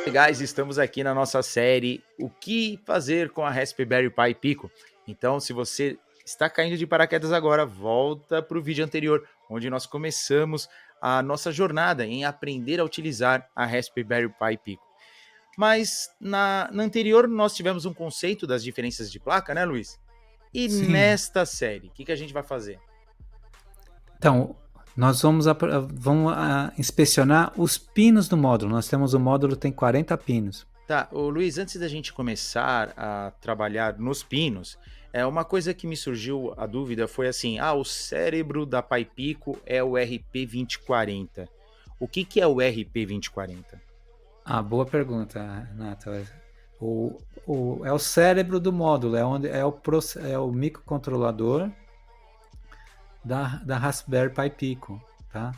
Guys, estamos aqui na nossa série O que fazer com a Raspberry Pi Pico. Então, se você está caindo de paraquedas agora, volta para o vídeo anterior, onde nós começamos a nossa jornada em aprender a utilizar a Raspberry Pi Pico. Mas na anterior nós tivemos um conceito das diferenças de placa, né, Luiz? E Sim. nesta série, o que a gente vai fazer? Então, nós vamos inspecionar os pinos do módulo. Nós temos o módulo tem 40 pinos. Tá, Luiz, antes da gente começar a trabalhar nos pinos, uma coisa que me surgiu a dúvida foi assim, o cérebro da Pi Pico é o RP2040. O que é o RP2040? Boa pergunta, Renato. É o cérebro do módulo, é o microcontrolador da Raspberry Pi Pico, tá?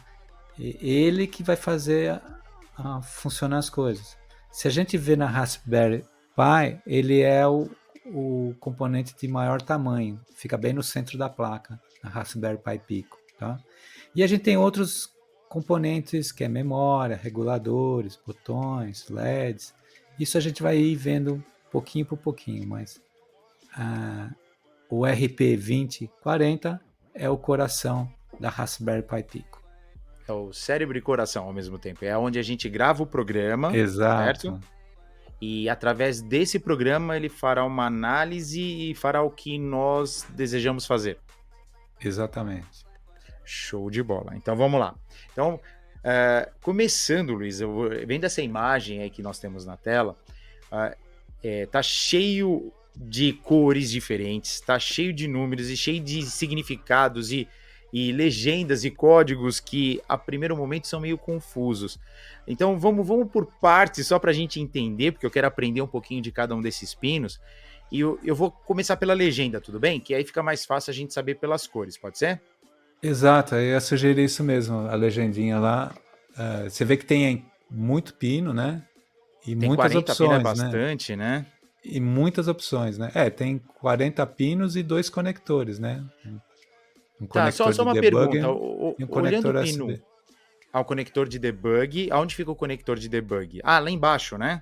Ele que vai fazer funcionar as coisas. Se a gente vê na Raspberry Pi, ele é o componente de maior tamanho, fica bem no centro da placa, a Raspberry Pi Pico, tá? E a gente tem outros componentes que é memória, reguladores, botões, LEDs. Isso a gente vai ir vendo pouquinho por pouquinho, mas o RP2040 é o coração da Raspberry Pi Pico. É o cérebro e coração ao mesmo tempo. É onde a gente grava o programa, Exato. Certo? E através desse programa ele fará uma análise e fará o que nós desejamos fazer. Exatamente. Show de bola. Então vamos lá. Então, começando, Luiz, vendo essa imagem aí que nós temos na tela, tá cheio de cores diferentes, tá cheio de números e cheio de significados e legendas e códigos que a primeiro momento são meio confusos. Então vamos por partes só para a gente entender, porque eu quero aprender um pouquinho de cada um desses pinos. E eu vou começar pela legenda, tudo bem? Que aí fica mais fácil a gente saber pelas cores, pode ser? Exato, eu ia sugerir isso mesmo, a legendinha lá. Você vê que tem muito pino, né? E Tem muitas 40 pinos, é opções, né? bastante, né? E muitas opções, né? Tem 40 pinos e 2 conectores, né? Um conector só de uma debug pergunta. e um Olhando conector o pino USB. ao conector de debug, aonde fica o conector de debug? Lá embaixo, né?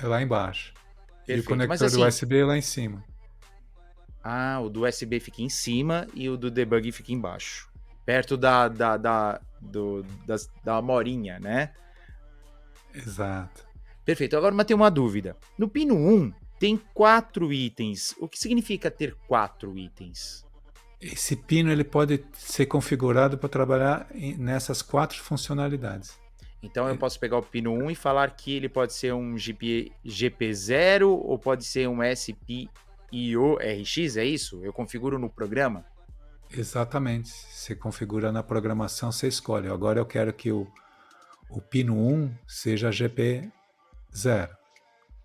É lá embaixo. Perfeito. E o conector Mas, assim, do USB é lá em cima. O do USB fica em cima e o do debug fica embaixo. Perto da morinha, né? Exato. Perfeito. Agora tem uma dúvida. No pino 1 tem 4 itens. O que significa ter 4 itens? Esse pino ele pode ser configurado para trabalhar nessas 4 funcionalidades. Então eu posso pegar o pino 1 e falar que ele pode ser um GP0 ou pode ser um SPIO-RX, é isso? Eu configuro no programa? Exatamente. Você configura na programação, você escolhe. Agora eu quero que o pino 1 seja GP0.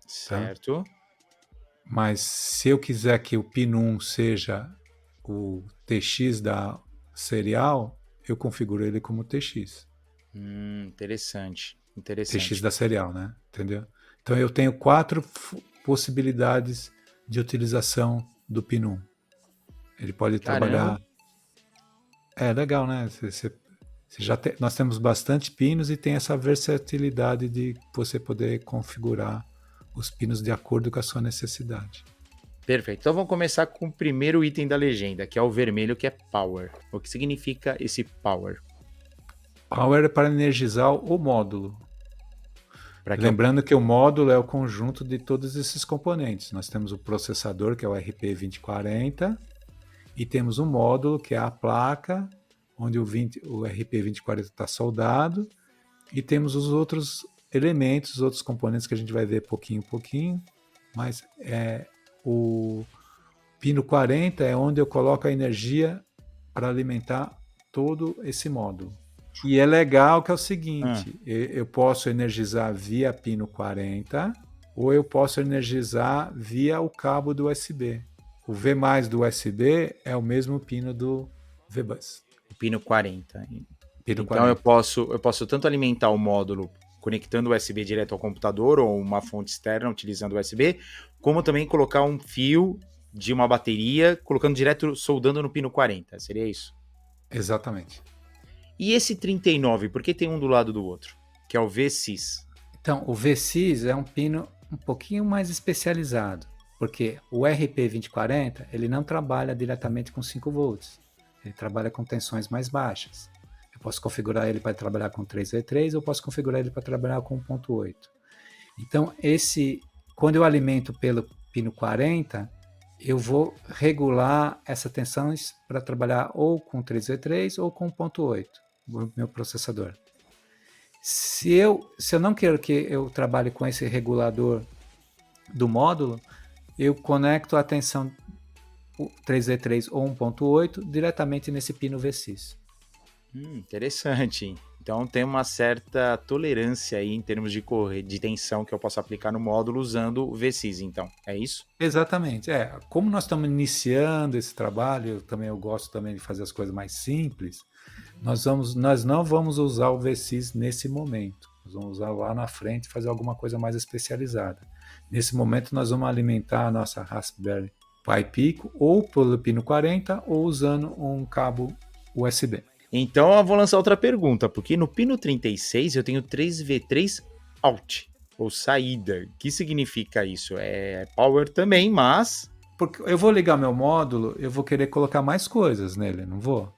Certo. Tá? Mas se eu quiser que o pino 1 seja o TX da serial, eu configuro ele como TX. Interessante. TX da serial, né? Entendeu? Então eu tenho 4 possibilidades de utilização do pino 1. Ele pode trabalhar. É legal, né? Nós temos bastante pinos e tem essa versatilidade de você poder configurar os pinos de acordo com a sua necessidade. Perfeito. Então vamos começar com o primeiro item da legenda, que é o vermelho, que é Power. O que significa esse Power? Power é para energizar o módulo. Lembrando que o módulo é o conjunto de todos esses componentes. Nós temos o processador, que é o RP2040, e temos um módulo, que é a placa, onde o RP2040 está soldado, e temos os outros elementos, os outros componentes que a gente vai ver pouquinho em pouquinho, mas o pino 40 é onde eu coloco a energia para alimentar todo esse módulo. E é legal que é o seguinte, eu posso energizar via pino 40 ou eu posso energizar via o cabo do USB. O V+ do USB é o mesmo pino do VBus. O pino 40. Pino então 40. Eu posso tanto alimentar o módulo conectando o USB direto ao computador ou uma fonte externa utilizando o USB, como também colocar um fio de uma bateria colocando direto, soldando no pino 40. Seria isso? Exatamente. E esse 39, por que tem um do lado do outro? que é o VSys? Então, o VSys é um pino um pouquinho mais especializado, porque o RP2040 ele não trabalha diretamente com 5 volts, ele trabalha com tensões mais baixas. Eu posso configurar ele para trabalhar com 3V3 ou posso configurar ele para trabalhar com 1.8. Então, quando eu alimento pelo pino 40, eu vou regular essas tensões para trabalhar ou com 3V3 ou com 1.8, o meu processador. Se eu não quero que eu trabalhe com esse regulador do módulo, eu conecto a tensão 3V3 ou 1.8 diretamente nesse pino VSys. Interessante. Então tem uma certa tolerância aí em termos de tensão que eu posso aplicar no módulo usando o VSys, então. É isso? Exatamente. Como nós estamos iniciando esse trabalho, eu gosto também de fazer as coisas mais simples. Nós não vamos usar o VSys nesse momento. Nós vamos usar lá na frente e fazer alguma coisa mais especializada. Nesse momento, nós vamos alimentar a nossa Raspberry Pi Pico ou pelo pino 40 ou usando um cabo USB. Então eu vou lançar outra pergunta, porque no pino 36 eu tenho 3V3 out, ou saída. O que significa isso? É power também, mas... Porque eu vou ligar meu módulo, eu vou querer colocar mais coisas nele, não vou?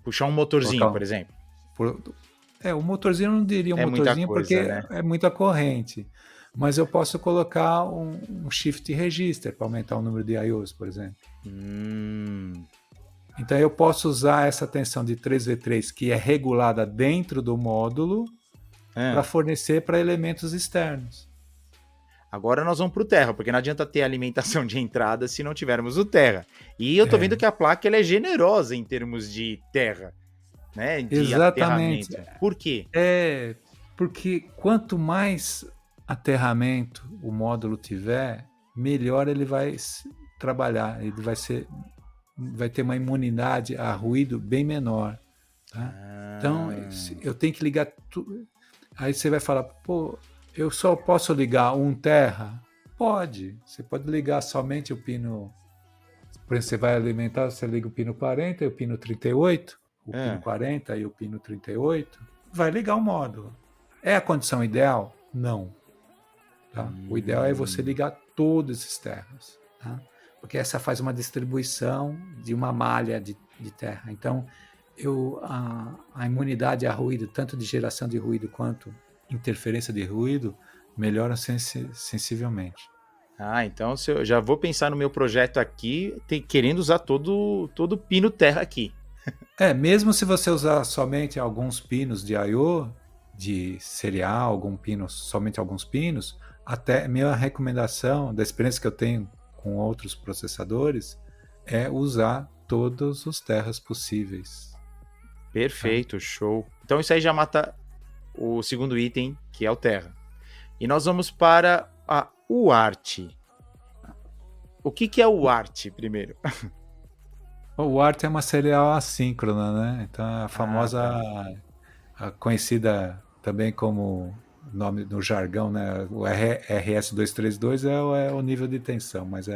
Puxar um motorzinho, por exemplo. O motorzinho eu não diria motorzinho coisa, porque né? é muita corrente. Mas eu posso colocar um shift register para aumentar o número de IOs, por exemplo. Então eu posso usar essa tensão de 3V3 que é regulada dentro do módulo para fornecer para elementos externos. Agora nós vamos para o terra, porque não adianta ter alimentação de entrada se não tivermos o terra. E eu tô vendo que a placa ela é generosa em termos de terra, né? De Exatamente. aterramento. Por quê? Porque quanto mais aterramento o módulo tiver, melhor ele vai trabalhar, ele vai ter uma imunidade a ruído bem menor. Tá? Então, eu tenho que ligar tudo. Aí você vai falar, pô, eu só posso ligar um terra? Pode. Você pode ligar somente o pino. Por exemplo, você vai alimentar, você liga o pino 40 e o pino 38, o pino 40 e o pino 38, vai ligar o módulo. É a condição ideal? Não. Tá? O ideal é você ligar todos esses terras. Tá? Porque essa faz uma distribuição de uma malha de terra. Então, a imunidade a ruído, tanto de geração de ruído quanto interferência de ruído, melhora sensivelmente. Então eu já vou pensar no meu projeto aqui, querendo usar todo pino terra aqui. Mesmo se você usar somente alguns pinos de I/O, de serial, somente alguns pinos, até minha recomendação, da experiência que eu tenho com outros processadores, é usar todos os terras possíveis. Perfeito, show. Então isso aí já mata o segundo item, que é o terra. E nós vamos para a UART. O que é o UART primeiro? O UART é uma serial assíncrona, né? Então a famosa, a conhecida também como nome no jargão, né? O RS232 é o nível de tensão, mas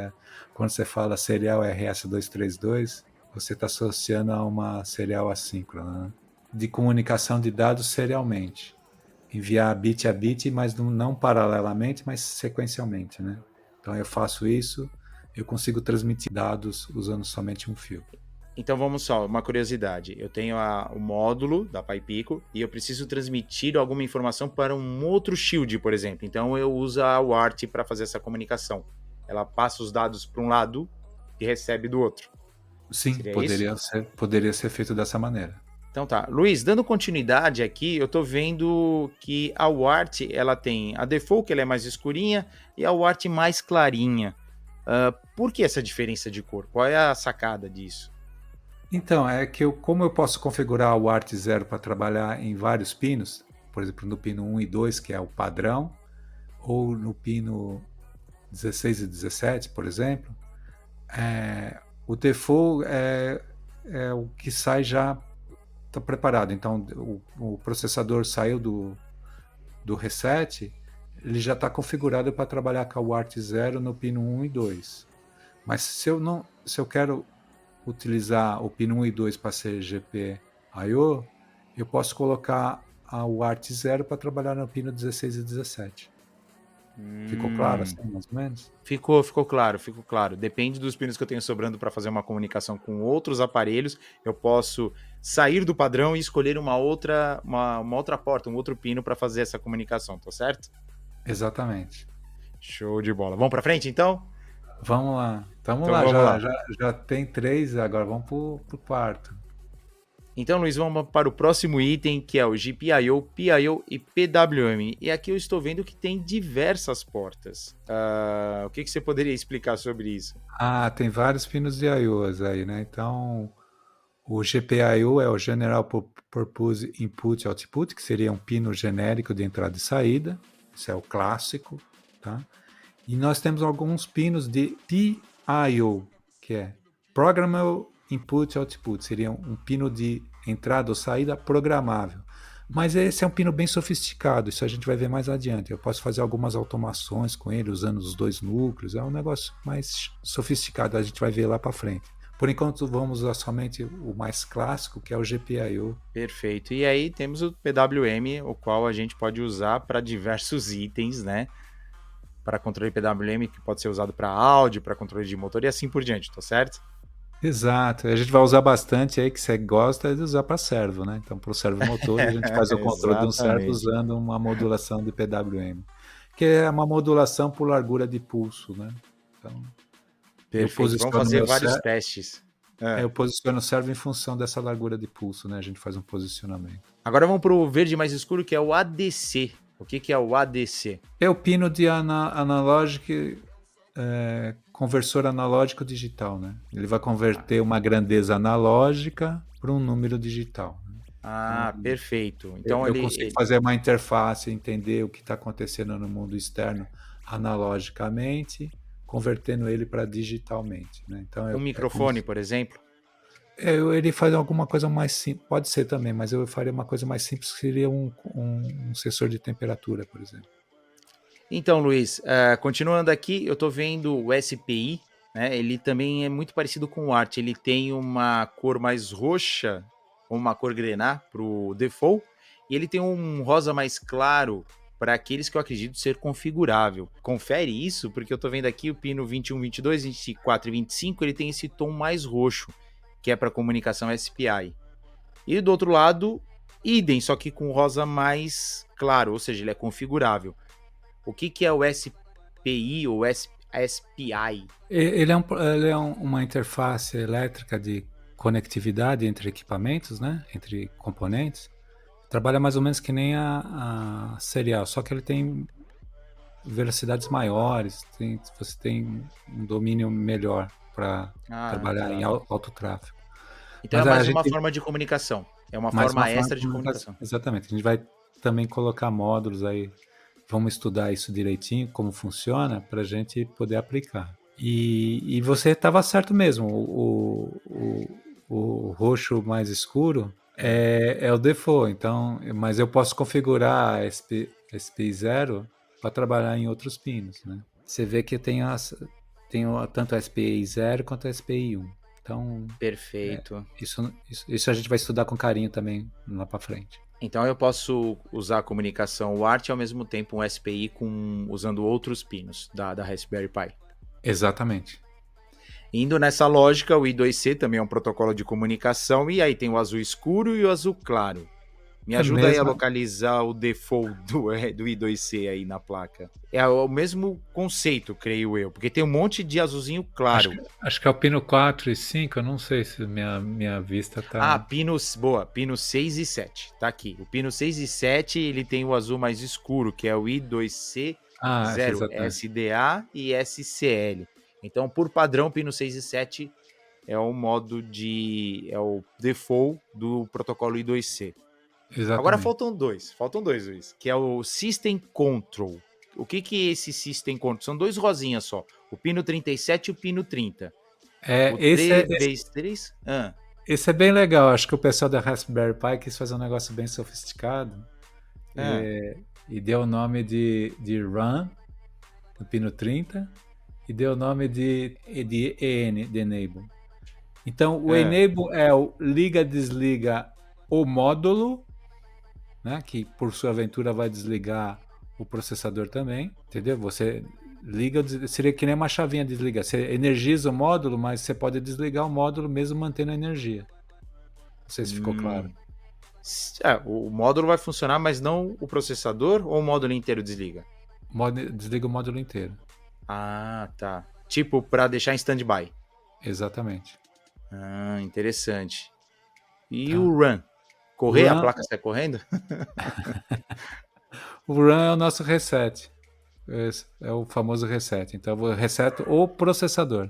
quando você fala serial RS232, você está associando a uma serial assíncrona, né? De comunicação de dados serialmente. Enviar bit a bit, mas não paralelamente, mas sequencialmente, né? Então eu faço isso, eu consigo transmitir dados usando somente um fio. Então vamos só, uma curiosidade. Eu tenho o módulo da Pi Pico e eu preciso transmitir alguma informação para um outro shield, por exemplo. Então eu uso a UART para fazer essa comunicação. Ela passa os dados para um lado e recebe do outro. Sim, poderia ser feito dessa maneira. Então tá. Luiz, dando continuidade aqui, eu tô vendo que a UART, ela tem a default, que ela é mais escurinha, e a UART mais clarinha. Por que essa diferença de cor? Qual é a sacada disso? Então, como eu posso configurar o UART 0 para trabalhar em vários pinos, por exemplo, no pino 1 e 2, que é o padrão, ou no pino 16 e 17, por exemplo, o default é o que sai já está preparado. Então, o processador saiu do reset, ele já está configurado para trabalhar com a UART 0 no pino 1 e 2. Mas se eu quero utilizar o pino 1 e 2 para ser GPIO, eu posso colocar o ART 0 para trabalhar no pino 16 e 17. Ficou claro assim, mais ou menos? Ficou claro. Depende dos pinos que eu tenho sobrando para fazer uma comunicação com outros aparelhos, eu posso sair do padrão e escolher uma outra porta, um outro pino para fazer essa comunicação, tá certo? Exatamente. Show de bola. Vamos para frente, então? Vamos lá. Tamo Então lá, vamos lá. já tem 3, agora vamos pro quarto. Então, Luiz, vamos para o próximo item, que é o GPIO, PIO e PWM. E aqui eu estou vendo que tem diversas portas. O que você poderia explicar sobre isso? Tem vários pinos de I/Os aí, né? Então, o GPIO é o General Purpose Input Output, que seria um pino genérico de entrada e saída. Isso é o clássico, tá? E nós temos alguns pinos de PIO, que é Programmable Input Output, seria um pino de entrada ou saída programável. Mas esse é um pino bem sofisticado, isso a gente vai ver mais adiante. Eu posso fazer algumas automações com ele, usando os 2 núcleos, é um negócio mais sofisticado, a gente vai ver lá para frente. Por enquanto, vamos usar somente o mais clássico, que é o GPIO. Perfeito. E aí temos o PWM, o qual a gente pode usar para diversos itens, né? Para controle PWM, que pode ser usado para áudio, para controle de motor e assim por diante, tá certo? Exato, a gente vai usar bastante aí, que você gosta de usar para servo, né? Então, para o servo motor, a gente faz o controle de um servo Exatamente. usando uma modulação de PWM, que é uma modulação por largura de pulso, né? Então, Perfeito. Vamos fazer vários testes. eu posiciono o servo em função dessa largura de pulso, né? A gente faz um posicionamento. Agora vamos para o verde mais escuro, que é o ADC. O que é o ADC? É o pino de analógico, conversor analógico digital, né? Ele vai converter uma grandeza analógica para um número digital. Então, Perfeito. Então eu consigo fazer uma interface, entender o que está acontecendo no mundo externo analogicamente, convertendo ele para digitalmente, né? Então, um microfone, por exemplo? Ele faz alguma coisa mais simples, pode ser também, mas eu faria uma coisa mais simples, que seria um sensor de temperatura, por exemplo. Então, Luiz, continuando aqui, eu estou vendo o SPI, né? Ele também é muito parecido com o ART. Ele tem uma cor mais roxa, ou uma cor grená para o default, e ele tem um rosa mais claro para aqueles que eu acredito ser configurável. Confere isso, porque eu estou vendo aqui o pino 21, 22, 24 e 25, ele tem esse tom mais roxo, que é para comunicação SPI. E do outro lado, idem, só que com rosa mais claro, ou seja, ele é configurável. O que é o SPI ou SPI? Ele é uma interface elétrica de conectividade entre equipamentos, né? Entre componentes. Trabalha mais ou menos que nem a serial, só que ele tem velocidades maiores, você tem um domínio melhor para trabalhar em alto tráfego. Então é mais uma forma de comunicação. É uma forma extra de comunicação. Exatamente. A gente vai também colocar módulos aí. Vamos estudar isso direitinho, como funciona, para a gente poder aplicar. E você estava certo mesmo. O roxo mais escuro é o default. Então, mas eu posso configurar a SPI 0 para trabalhar em outros pinos, né? Você vê que tem tanto a SPI 0 quanto a SPI 1. Então, perfeito. Isso a gente vai estudar com carinho também lá para frente. Então eu posso usar a comunicação WART e ao mesmo tempo um SPI usando outros pinos da Raspberry Pi. Exatamente. Indo nessa lógica, o I2C também é um protocolo de comunicação e aí tem o azul escuro e o azul claro. Me ajuda aí a localizar o default do I2C aí na placa. É o mesmo conceito, creio eu, porque tem um monte de azulzinho claro. Acho que é o pino 4 e 5, eu não sei se minha vista tá... pinos 6 e 7, tá aqui. O pino 6 e 7, ele tem o azul mais escuro, que é o I2C 0, SDA e SCL. Então, por padrão, pino 6 e 7 é o é o default do protocolo I2C. Exatamente. Agora faltam dois, Luiz, que é o System Control. O que é esse System Control? São dois rosinhas só, o pino 37 e o pino 30. Esse é bem legal, acho que o pessoal da Raspberry Pi quis fazer um negócio bem sofisticado e deu o nome de Run no pino 30 e deu o nome de EN, de Enable. Então, o Enable é o liga-desliga o módulo, né? Que por sua aventura vai desligar o processador também, entendeu? Você liga, seria que nem uma chavinha de desligar. Você energiza o módulo, mas você pode desligar o módulo mesmo mantendo a energia. Não sei se ficou claro. Hum. O módulo vai funcionar, mas não o processador ou o módulo inteiro desliga? Desliga o módulo inteiro. Ah, tá. Tipo, para deixar em stand-by. Exatamente. Ah, interessante. E Tá? o run? O Correr? A run, placa sai correndo? o run é o nosso reset. Esse é o famoso reset. Então eu vou reseto o processador.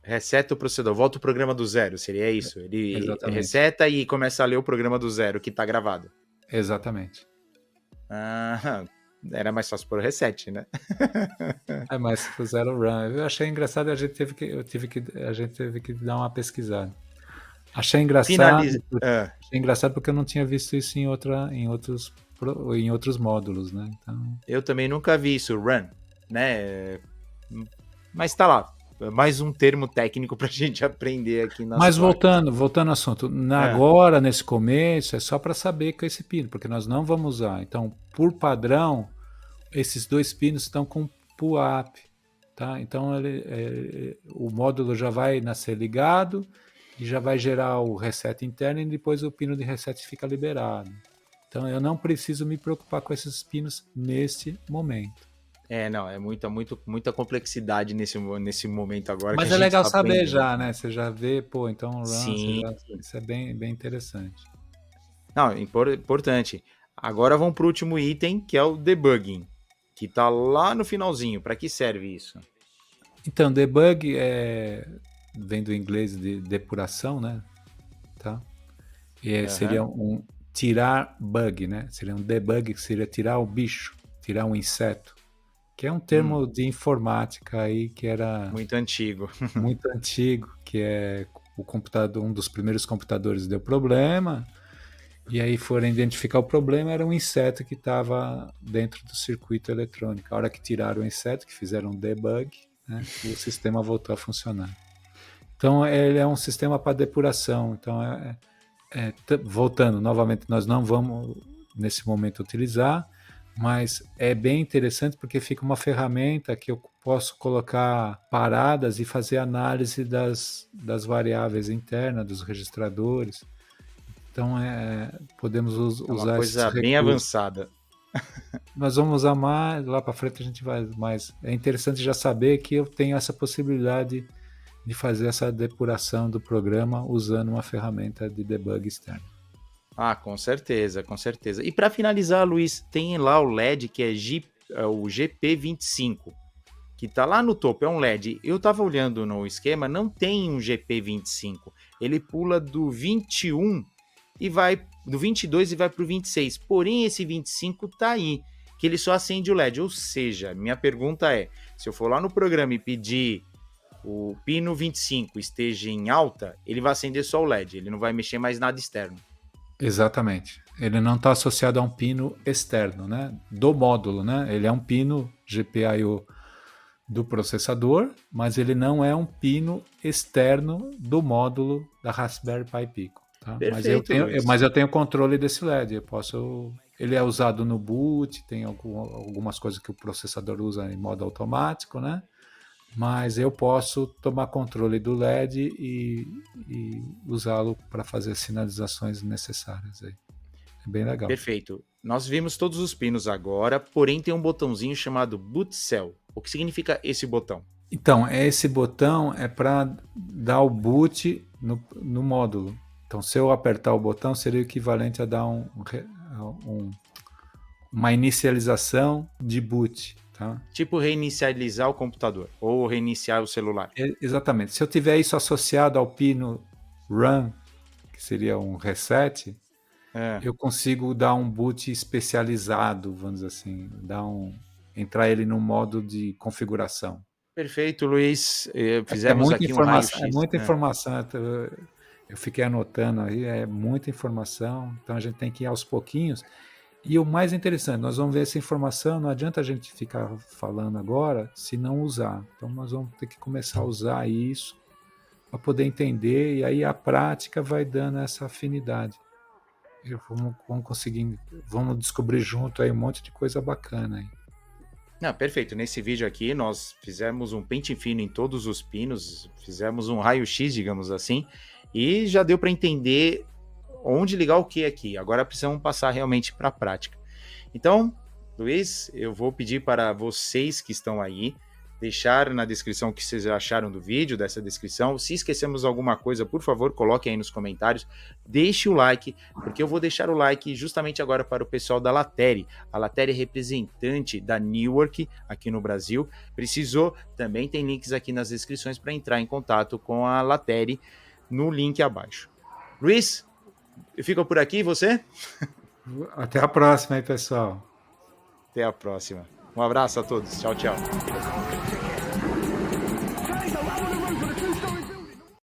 Reseta o processador, volta o programa do zero, seria isso? Ele Exatamente. reseta e começa a ler o programa do zero que tá gravado. Exatamente. Ah, era mais fácil por reset, né? É, mas fizeram o run. Eu achei engraçado e a gente teve que dar uma pesquisada. Achei Finaliza. engraçado, Ah, achei engraçado porque eu não tinha visto isso em outros módulos, né? Então, eu também nunca vi isso, run, né? Mas tá lá. Mais um termo técnico pra gente aprender aqui nas mas placas. voltando ao assunto, Ah, agora nesse começo é só para saber que é esse pino, porque nós não vamos usar. Então, por padrão, esses dois pinos estão com pull-up, tá? Então o módulo já vai nascer ligado e já vai gerar o reset interno e depois o pino de reset fica liberado. Então eu não preciso me preocupar com esses pinos nesse momento. não, é muita complexidade nesse momento agora que a Mas é gente legal está saber aprendendo. já, né? Você já vê, pô, então run, Sim, isso é bem, bem interessante. não, importante. Agora vamos para o último item, que é o debugging, que está lá no finalzinho. Para que serve isso? Então, debug vem do inglês de depuração, né? Tá? Aham. Seria tirar bug, né? Seria um debug, que seria tirar o bicho, tirar um inseto, que é um termo de informática aí que era Muito antigo. muito antigo, que é o computador, um dos primeiros computadores deu problema, e aí foram identificar o problema, era um inseto que estava dentro do circuito eletrônico. A hora que tiraram o inseto, que fizeram um debug, né, o sistema voltou a funcionar. Então ele é um sistema para depuração. Então voltando novamente, nós não vamos nesse momento utilizar, mas é bem interessante porque fica uma ferramenta que eu posso colocar paradas e fazer análise das variáveis internas, dos registradores. Então, podemos É uma usar esses coisa bem recursos. avançada. Nós vamos usar mais, lá para frente a gente vai mais. É interessante já saber que eu tenho essa possibilidade de fazer essa depuração do programa usando uma ferramenta de debug externo. Ah, com certeza, com certeza. E para finalizar, Luiz, tem lá o LED que é o GP25, que está lá no topo, é um LED. Eu estava olhando no esquema, não tem um GP25. Ele pula do 21 e vai do 22 e vai para o 26. Porém, esse 25 está aí, que ele só acende o LED. Ou seja, minha pergunta é, se eu for lá no programa e pedir o pino 25 esteja em alta, ele vai acender só o LED, ele não vai mexer mais nada externo. Exatamente. Ele não está associado a um pino externo, né? Do módulo, né? Ele é um pino GPIO do processador, mas ele não é um pino externo do módulo da Raspberry Pi Pico. Tá? Perfeito, Mas Luiz. eu tenho controle desse LED. Ele é usado no boot, tem algumas coisas que o processador usa em modo automático, né? Mas eu posso tomar controle do LED e usá-lo para fazer as sinalizações necessárias. Aí. É bem legal. Perfeito. Nós vimos todos os pinos agora, porém tem um botãozinho chamado Boot Cell. O que significa esse botão? Então, esse botão é para dar o boot no módulo. Então, se eu apertar o botão, seria o equivalente a dar uma inicialização de boot. Tá? Tipo reinicializar o computador ou reiniciar o celular. Exatamente. Se eu tiver isso associado ao pino run, que seria um reset, eu consigo dar um boot especializado, vamos dizer assim, entrar ele no modo de configuração. Perfeito, Luiz. É Fizemos muita aqui um informação, raio-x. eu fiquei anotando aí, é muita informação, então a gente tem que ir aos pouquinhos. E o mais interessante, nós vamos ver essa informação, não adianta a gente ficar falando agora se não usar. Então nós vamos ter que começar a usar isso para poder entender, e aí a prática vai dando essa afinidade. Vamos conseguir, vamos descobrir junto aí um monte de coisa bacana aí. Não, perfeito. Nesse vídeo aqui nós fizemos um pente fino em todos os pinos, fizemos um raio-x, digamos assim, e já deu para entender onde ligar o que aqui. Agora precisamos passar realmente para a prática. Então, Luiz, eu vou pedir para vocês que estão aí deixar na descrição o que vocês acharam do vídeo, dessa descrição. Se esquecemos alguma coisa, por favor, coloquem aí nos comentários. Deixe o like, porque eu vou deixar o like justamente agora para o pessoal da Lateri. A Lateri é representante da Newark aqui no Brasil. Precisou, também tem links aqui nas descrições para entrar em contato com a Lateri no link abaixo. Luiz, eu fico por aqui, você? Até a próxima aí, pessoal. Até a próxima. Um abraço a todos. Tchau, tchau.